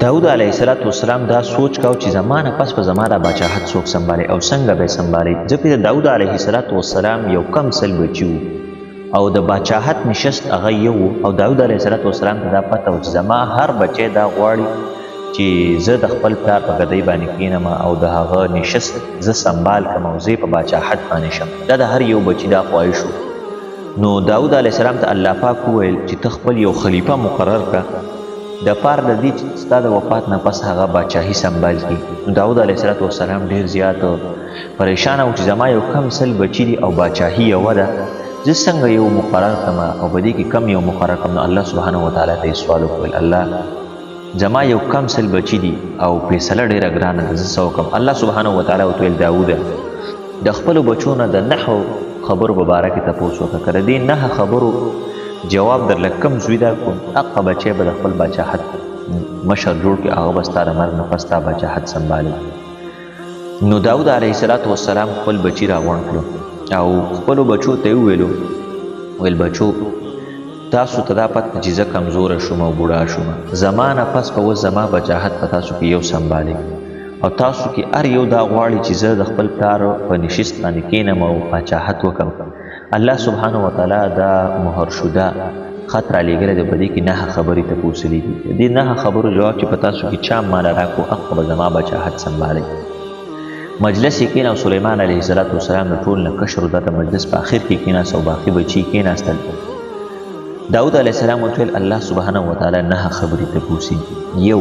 داود علیه السلام دا سوچ کاو چې زمانه پس په زما دا باچاحت څوک سنبالي او څنګه به سنبالي. ځکه داود علیه السلام یو کم سل بچي او د باچاحت نشست هغه یو او داود علیه السلام ته دا پته و چې زما هر بچی دا غواړي چې زه د خپل پلار په ګدۍ باندې کښېنم او د هغه نشست زه سنبال کړم او زه په باچاحت باندې شم. دا د هر یو بچي دا خواهش و. نو داود علیه السلام ته الله پاک وویل چې ته خپل یو خلیفه مقرر کړه د پار د دې چې ستا د وفات نه پس هغه باچاهي سنبال کړي. نو داود علیه السلام ډېر زیات پریشانه و چې زما یو کم سل بچي دي او باچاهي یوه ده، زه څنګه یو مقرر کړم او په دې کې کم یو مقرر کړم. نو الله سبحانه وتعالی ته یې سوال وکړل، الله زما یو کم سل بچي دي او فیصله ډېره ګرانه ده، زه څه وکړم؟ الله سبحانه وتعالی ورته ویل داوده د خپلو بچو نه د نحو خبرو په باره کې تپوس وکړه، که د دې نهه خبرو جواب درله کم زوی درکړو هغه بچی به د خپل باچاحت مشر جوړ کړي، هغه به ستا د مرګ نه پس ستا باچاحت سنبالي. نو داود علیه السلام خپل بچي راغونډ کړو او خپلو بچو ته یې ویل بچو تاسو ته دا پته چې زه کمزوره شوم او بوډا شوم، زما نه پس به اوس زما باچاحت په تاسو کې یو سنبالي او تاسو کې هر یو دا غواړي چې زه د خپل پلار په نشست باندې کښېنم او باچاحت وکړم. الله سبحانه وتعالی دا مهر شده خط رالیږلی دی، په دې کې نهه خبرې تپوسلي دي. د دې نهه خبرو جواب چې په تاسو کې چا ماله راکړو هغه به زما باچاحت سنبالي. مجلس یې کېناست، سلیمان علیه السلام د ټول نه کشر و، دا د مجلس په آخر کې کېناست او باقي بچي کېناستل. داود علیه السلام ورته ویل الله سبحانه وتعالی نهه خبرې تپوسي. یو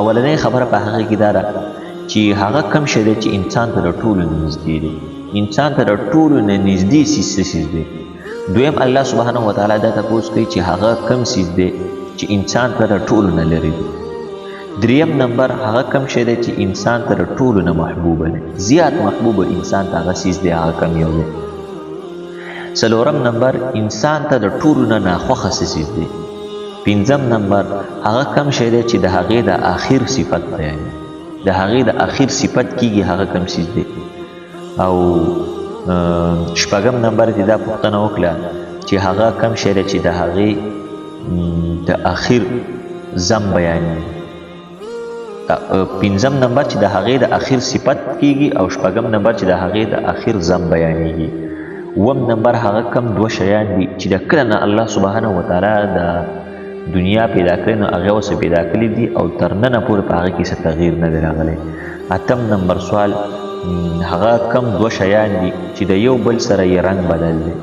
اولنۍ خبره په هغه کې دا ده چې هغه کم شی دی چې انسان ته د ټولو نه نږدې دی، انسان ته د ټولو نه نږدې څیز دی. دویم الله سبحانه وتعالی دا تپوس کوي چې هغه کم څیز دی چې انسان ته د ټولو نه لرې دی. دریم نمبر هغه کم شی دی چې انسان ته د ټولو نه محبوبه دی، زیات محبوبه انسان ته هغه څیز دی، هغه کم یو دی. څلورم نمبر انسان ته د ټولو نه ناخوښه څیز دی. پنځم نمبر هغه کم شی دی چې د هغې د آخر صفت بیانوي، د هغې د آخر صفت کیږي، هغه کم څیز دی. او شپږم نمبر دې دا پوښتنه وکړه چې هغه کم شی دی چې د هغې د آخر ضم بیانوي. پنځم نمبر چې د هغې د آخر صفت کیږي او شپږم نمبر چې د هغې د آخر ضم بیانېږي. اووم نمبر هغه کم دوه شیان دي چې د کله نه الله سبحانه وتعالی د دنیا پیدا کړې نو هغه اوس پیدا کړي دي او تر ننه پورې په هغې کې څه تغییر نه دی راغلی. اتم نمبر سوال هغه کم دوه شیان دي چې د یو بل سره یې رنګ بدل دی،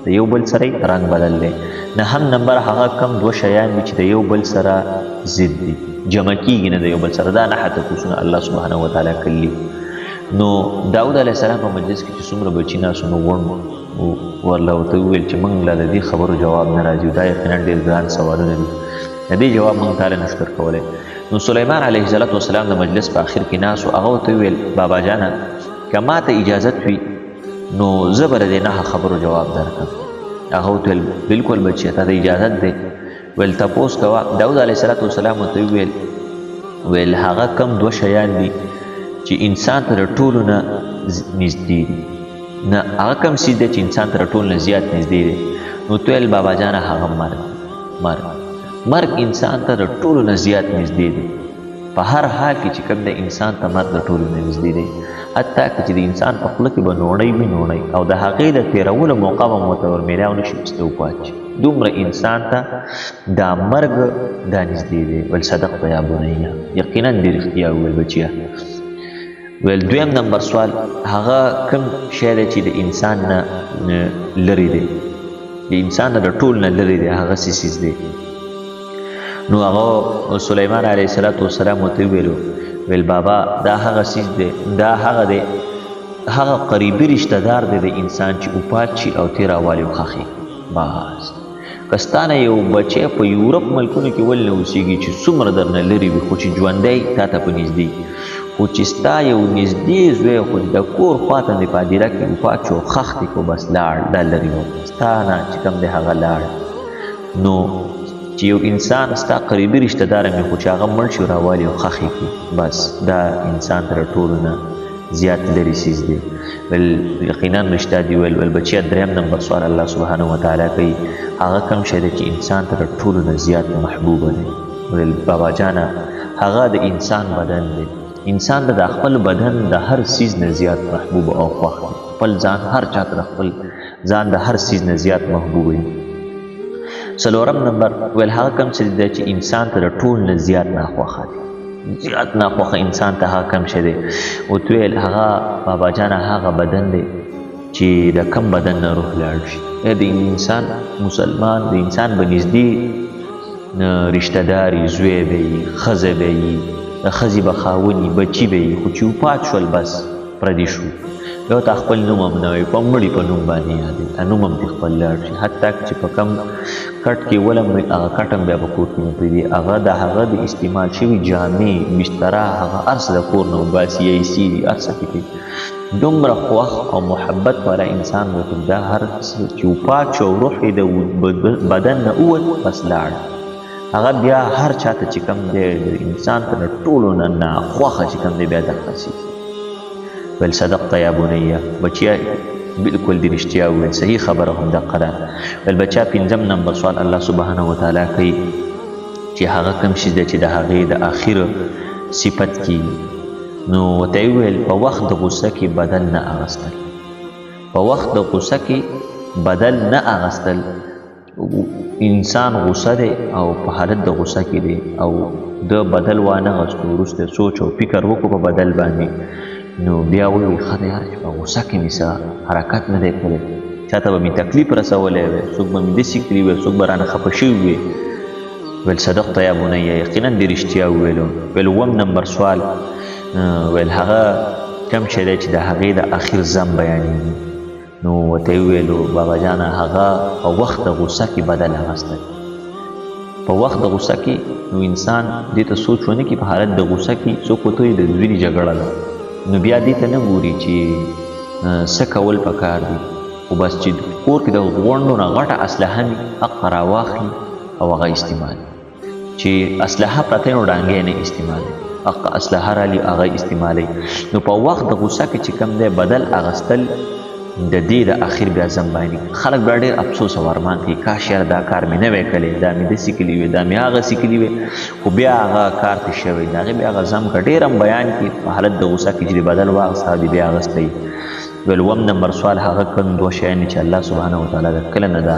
د یو بل سره یې رنګ بدل دی. نهم نمبر هغه کم دوه شیان دي چې د یو بل سره ضد دي، جمع کیږي نه د یو بل سره. دا نهه تپوسونه الله سبحانه وتعالی کړي. نو داود علیه السلام په مجلس کې چې څومره بچي ناست نو غونډ ورله ورته وویل چې موږ له د دې خبرو جواب نه راځي، دا یقینا ډېر ګران سوالونه دي، د دې جواب موږ تاله نشو درکولی. نو سلیمان علیه السلام د مجلس په آخر کې ناست و، هغه ورته وویل بابا جانه که ما ته اجازت وي نو زه به د دې نهه خبرو جواب درکړم. هغه ورته ویل بلکل بچیه ته د اجازت دی. ویل تپوس کوه. داود علیه السلام ورته ویل هغه کم دوه شیان دي چې انسان ته د ټولو نه نږدې دي، نه هغه کم څیز دی چې انسان ته د ټولو نه زیات نږدې دی. نو ته ویل بابا جانه هغه مرګ انسان ته د ټولو نه زیات نږدې دی. په هر حال کې چې کوم د انسان ته مرګ د ټولو نه نږدې دی، حتی که چې د انسان په خوله کې به نوڼۍ وي نوڼۍ او د هغې د تېرولو موقع به ورته ورمیلاو نه شي چې ته وپات شي، دومره انسان ته دا مرګ دا نږدې دی. ویل صدقته یا بنیه، یقینا دې رښتیا وویل بچیه. ویل دویم نمبر سوال هغه کم شی دی چې د انسان نه لرې دی، د انسان نه د ټول نه لرې دی، هغه څه څیز دی؟ نو هغه سلیمان علیه السلام ورته ویل بابا دا هغه څیز دی، دا هغه دی، هغه قریبي رشته دار دی د انسان چې وفات شي او تېر راوالي وخښي. بس که ستا نه یو بچی په یورپ ملکونو کې ولې نه اوسېږي چې څومره درنه لرې وي خو چې ژوندی تا ته په نږدې، خو چې ستا یو نږدې زوی خو د کور خواته دی په هدیره کې وفات شو خښ دی خو بس لاړ، دا لرې و ستا نه چې کوم دی هغه لاړ. نو چې یو انسان ستا قریبي رشته داره مې خو چې هغه مړ شي راوالي او خښې کړي، بس دا انسان تر ټولو نه زیات لرې څیز دی. بل یقینا رشته دي. ویل بچیه دریم نمبر سوال الله سبحانه وتعالی کوي هغه کم شی دی چې انسان تر ټولو نه زیات محبوبه دی. ویل بابا جانه هغه د انسان بدن دی. انسان ته د خپل بدن د هر څیز نه زیات محبوب او خوښ دی. خپل ځان هر چا ته خپل ځان د هر څیز نه زیات محبوب دی. څلورم نمبر ویل هغه کم څه دی چې انسان ته د ټول نه زیات ناخوښه دی. زیات ناخوښه انسان ته هغه کم څه دی. ورته ویل هغه بابا جانه هغه بدن دی چې د کم بدن نه روح لاړ شي. د انسان مسلمان د انسان به نږدې رشته داري زوی به وي، ښځه به وي، د ښځې به خاوني، بچي به وي، خو چې وفات شول بس پردي شو. یو ته خپل نوم هم نه وي، په مړي په نوم باندې یادوي، نوم هم دې خپل لاړ شي. حتی چې په کم کټ کې ولم وي هغه کټ هم بیا په کور کې نه پرېږدي. هغه د هغه د استعمال شوي جامې، بستره، هغه هر څه د کور نه وباسي، ایسي دي هر څه پکې. دومره خوښ او محبت والا انسان وکړي دا هر څه چې وفات شو او روح یې د بدن نه ووت بس لاړ. هغه بیا هر چاته چې کوم دی د انسان ته د ټولو نه ناخوښه چې کوم دی بیا دغه شي. ویل صدقته یا بنیه، بچیا بالکل دې رښتیا وویل، صحیح خبره هم دقه ده. ویل بچا پنځم نمبر سوال الله سبحانه وتعالی کوي چې هغه کوم شی دی چې د هغې د آخر صفت کېږي. نو ورته یې وویل په وخت د غوسه کې بدل نه اغوستل. په وخت د غوسه کې بدل نه اغوستل. انسان غوسه دی او په حالت د غوسه کې دی او د بدل وانه غوستو، وروسته سوچ او فکر وکړو په بدل باندې، نو بیا وویل ښه دی یاره چې په غوسه کې مې څه حرکت نه دی کړی، چاته به مې تکلیف رسولی وی، څوک به مې داسې کړي وی، څوک به رانه خفه شوي وي. ویل صدقته یا بنیه، یقینا دې رښتیا وویلو. ویل اووم نمبر سوال ویل هغه کم شی دی چې د هغې د آخر زم بیانېږي. نو ورته یې وویلو بابا جانه هغه په وخت د غوسه کې بدل اخیستی. په وخت د غوسه کې نو انسان دې ته سوچ ونه کړي، په حالت د غوسه کې څوک ورته وایي د وینې جګړه ده، نو بیا دې ته نه ګوري چې څه کول پکار دي، خو بس چې کور کې د غونډو نه غټه اسلحه وي هغه راواخلي او هغه استعمالوي. چې اسلحه پرته نو ډانګې نه استعمالوي، هغه اسلحه رالي هغه استعمالوي. نو په وخت د غوسه کې چې کوم دی بدل اغوستل د دې د آخر بیا زم باندې خلک بیا ډېر افسوس او ارمان کوي کاش یاره دا کار مې نه وی کړی، دا مې داسې کړي وي، دا مې هغسې کړي وي، خو بیا هغه کار ته شوی د هغې بیا هغه زم که ډېر هم بیان کړي په حالت د غوسه کې چې د بدل واغسته او د بیا اغستی. ویل اووم نمبر سوال هغه کوم دوه شیان چې الله سبحانه وتعالی د کله نه دا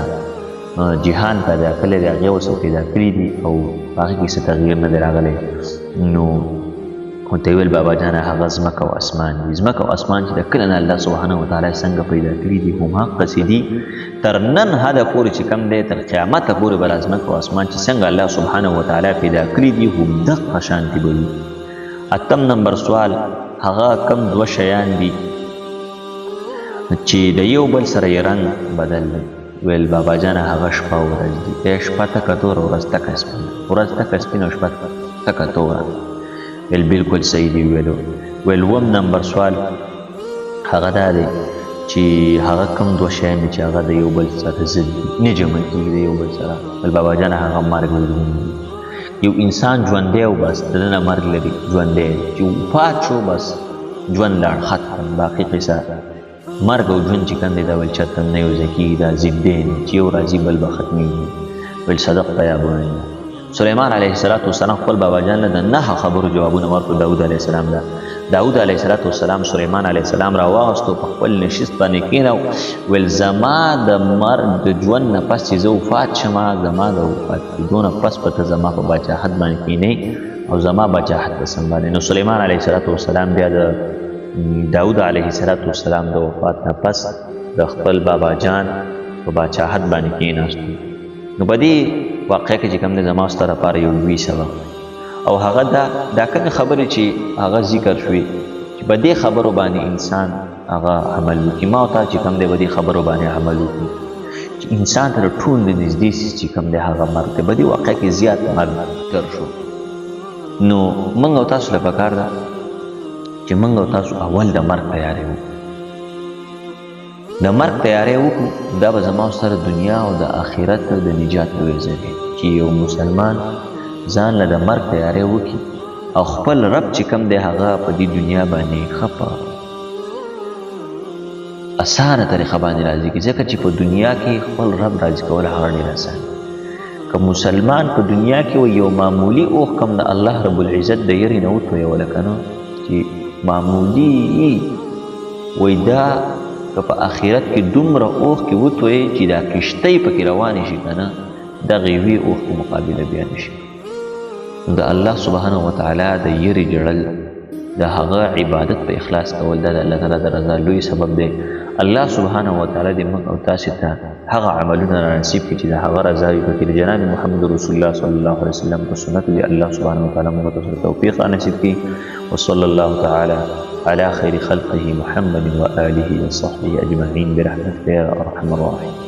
جهان پیدا کړی دی هغې ورڅخه پیدا کړي دي او په هغې کې څه تغییر نه دی راغلی. نو ورته یې ویل بابا جانه هغه ځمکه او اسمان دي. ځمکه او اسمان چې د کله نه الله سبحانه وتعالی څنګه پیدا کړي دي هماغسې دي تر نن حده پورې چې کوم دی تر قیامته پورې به ځمکه او اسمان چې څنګه الله سبحانه وتعالی پیدا کړي دي همدغه شانتې به وي. اتم نمبر سوال هغه کم دوه شیان دي چې د یو بل سره یې رنګ بدل دی. ویل بابا جانه هغه شپه او ورځ دي. شپه تکه توره ورځ تکه سپینه، ورځ تکه سپینه او شپه تکه توره. ویل بالکل صحیح دی ویلو. ویل اووم نمبر سوال هغه دا دی چې هغه کوم دوه شیان دي چې هغه د یو بل سره ضد دي، نه جمع کېږي د یو بل سره. ویل بابا جانه هغه مرګ او ژوند دي. یو انسان ژوندی او بس دننه مرګ لري، ژوندی چې وفات شو بس ژوند لاړ ختم، باقي قصه مرګ او ژوند چې کوم دی دا ویل چاته نه یوځای کېږي، دا ضدین چې یو راځي بل به ختمېږي. ویل صدقته یا بنیه. سلیمان علیه السلام خپل بابا جان له د نهه خبرو جوابونه ورکړو داود علیه السلام له. داود علیه السلام سلیمان علیه السلام راواغستو، په خپل نشست باندې کېناو. ویل زما د مرګ د ژوند نه پس چې زه وفات شمه، زما د وفات کېدو نه پس به ته زما په باچاحت باندې کښېنې او زما باچاحت به سنبالې. نو سلیمان علیه السلام بیا د داود علیه السلام د وفات نه پس د خپل بابا جان په باچاحت باندې کېناستو. نو په دې واقع کې چې کوم دی زما ستا لپاره یو لوی سبب او هغه دا کومې خبرې چې هغه ذکر شوې چې په دې خبرو باندې انسان هغه عمل وکړي. ما او تا چې کوم دی په دې خبرو باندې عمل وکړي چې انسان ته د ټول د نږدې چې کوم دی هغه مرګ دی. په دې واقع کې زیات مرګ ذکر شو. نو موږ او تاسو له پکار ده چې موږ او تاسو اول د مرګ تیاری وکړو. د مرګ تیاری وکړو دا به زما سره دنیا او د آخرت د نجات لوی ځای دی چې یو مسلمان ځان له د مرګ تیاری وکړي او خپل رب چې کوم دی هغه په دې دنیا باندې ښه په اسانه طریقه باندې راضي کړي، ځکه چې په دنیا کې خپل رب راضي کول هغه ډېر اسان. که مسلمان په دنیا کې و یو معمولی اوښ کم د الله رب العزت د یرې نه وتویوله که نه چې معمولی وایي دا که په آخرت کې دومره اوښ کې وتویې چې دا کشتۍ پکې روانې شي که نه دغې یوې اوښ په مقابله بیا نه شي. د الله سبحانه وتعالی د یرې جړل د هغه عبادت په اخلاص کول دا د الله تعالی د رضا لوی سبب دی. الله سبحانه وتعالی دې موږ او تاسې ته هغه عملونه را نصیب کړي چې د هغه رضا وي پکې د جناب محمد رسول الله صلی الله علیه وسلم په سنت دې الله سبحانه وتعالی موږ ته توفیق را نصیب کړي. وصلی الله تعالی على خير خلقه محمد وآله وصحبه أجمعين برحمتك يا أرحم الراحمين.